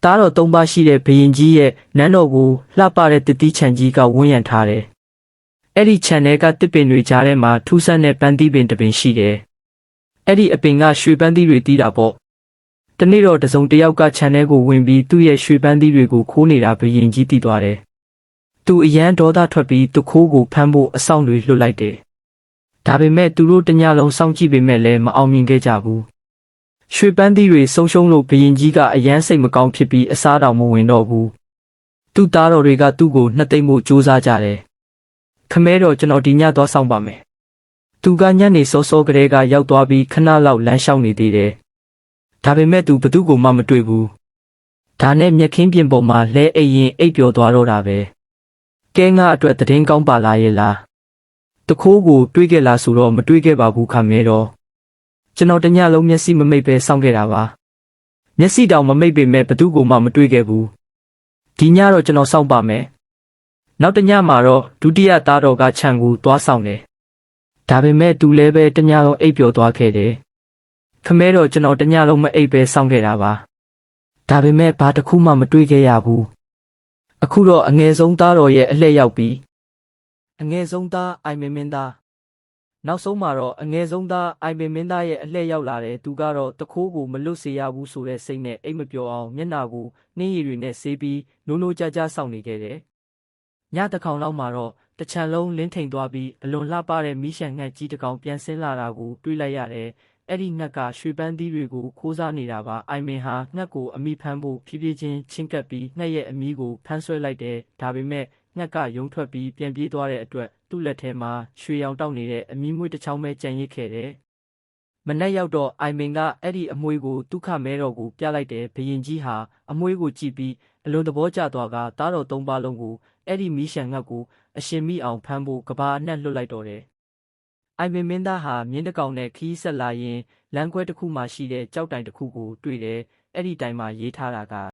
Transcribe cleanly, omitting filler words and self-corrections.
သားတော်သုံးပါးရှိတဲ့ဘုရင်ကြီးရဲ့နန်းတော်ကိုလှပတဲ့တစ်တီးခြံကြီးကဝန်းရံထားတယ်။အဲ့ဒီခြံထဲကတစ်ပင်တွေကြားထဲမှာထူးဆန်းတဲ့ပန်းသီးပင်တစ်ပင်ရှိတယ်။အဲ့ဒီအပင်ကရွှေပန်းသီးတွေတီးတာပေါ့။တနေ့တော့တစုံတစ်ယောက်ကခြံထဲကိုဝင်ပြီးသူ့ရဲ့ရွှေပန်းသီးတွေကိုခိုးနေတာဘုရင်ကြီးသိသွားတယ်။သူအယမ်းဒေါသထွက်ပြီးသူခိုးကိုဖမ်းဖို့အဆောင်တွေလွှတ်လိုက်တယ်။ဒါပေမဲ့သူတို့တညလုံးစောင့်ကြည့်ပေမဲ့လည်းမအောင်မြင်ခဲ့ကြဘူး။ရွှေပန်းသီးတွေဆုံးရှုံးလို့ဘုရင်ကြီးကအယမ်းစိတ်မကောင်းဖြစ်ပြီးအစားတောင်မဝင်တော့ဘူး။သူ့သားတော်တွေကသူ့ကိုနှက်သိမ်းဖို့ကြိုးစားကြတယ်။ခမဲတော်ကျွန်တော်ဒီညသွားဆောင်ပါမယ်။သူကညနေစောစောကလေးကရောက်သွားပြီးခဏလောက်လမ်းလျှောက်နေသေးတယ်။ဒါပေမဲ့သူဘသူ့ကိုမှမတွေ့ဘူး။ဒါနဲ့မျက်ခင်းပြင်ပေါ်မှာလဲအိပ်ရင်အိပ်ပျော်သွားတော့တာပဲ။ကဲငါအတွက်သတင်းကောင်းပါလားရဲ့လား။တခိုးကိုတွေးခဲ့လားဆိုတော့မတွေးခဲ့ပါဘူးခမဲတော်။ကျွန်တော်တညလုံးမျက်စိမမိတ်ပဲစောင့်ခဲ့တာပါ။မျက်စိတောင်မမိတ်ပေမဲ့ဘသူ့ကိုမှမတွေးခဲ့ဘူး။ဒီညတော့ကျွန်တော်စောင့်ပါမယ်။နောက်တညမှာတော့ဒုတိယသားတော်ကခြံကိုသွားဆောင်တယ်။ဒါပေမဲ့သူလည်းပဲတညလုံးအိပ်ပျော်သွားခဲ့တယ်။ခမဲတော်ကျွန်တော်တညလုံးမအိပ်ပဲစောင့်ခဲ့တာပါ။ဒါပေမဲ့ဘာတစ်ခုမှမတွေးခဲ့ရဘူး။အခုတော့အငယ်ဆုံးသားတော်ရဲ့အလှည့်ရောက်ပြီးအငယ်ဆုံးသားအိုင်မင်းမင်းသားနောက်ဆုံးမှာတော့အငယ်ဆုံးသားအိုင်မင်းမင်းသားရဲ့အလှည့်ရောက်လာတယ်သူကတော့တခိုးကိုမလွတ်စေရဘူးဆိုတဲ့စိတ်နဲ့အိမ်မပျော်အောင်မျက်နှာကိုနှင်းရည်တွေနဲ့ဆေးပြီးနိုးနိုးကြားကြားစောင့်နေခဲ့တယ်ညတစ်ခေါင်လောက်မှာတော့တချံလုံးလင်းထိန်သွားပြီးအလွန်လှပတဲ့မီးရှံငှက်ကြီးတစ်ကောင်ပြန်ဆင်းလာတာကိုတွေးလိုက်ရတယ်အဲ့ဒီငှက်ကရွှေပန်းသီးတွေကိုခိုးစားနေတာပါအိုင်မင်ဟာငှက်ကိုအမိဖမ်းဖို့ဖြည်းဖြည်းချင်းချင်းကပ်ပြီးငှက်ရဲ့အမီးကိုဖမ်းဆွဲလိုက်တယ်ဒါပေမဲ့ငှက်ကယုံထွက်ပြီးပြန်ပြေးသွားတဲ့အတွက်သူ့လက်ထဲမှာရွှေရောင်တောက်နေတဲ့အမီးမွေးတစ်ချောင်းပဲကြံရစ်ခဲ့တယ်မနက်ရောက်တော့အိုင်မင်ကအဲ့ဒီအမွှေးကိုဒုက္ခမဲတော်ကိုပြလိုက်တယ်ဘုရင်ကြီးဟာအမွှေးကိုကြည့်ပြီးအလွန်သဘောကျသွားကသားတော်သုံးပါးလုံးကိုအဲ့ဒီမီးရှံငှက်ကိုအရှင်မိအောင်ဖမ်းဖို့ကဘာအနှံ့လွတ်လိုက်တော့တယ်အိုင်မင်မင်းသားဟာမြင်းတကောင်နဲ့ခီးဆက်လာရင်လမ်းခွဲတစ်ခုမှရှိတဲ့ကြောက်တိုင်တစ်ခုကိုတွေ့တယ်အဲ့ဒီတိုင်မှာရေးထားတာက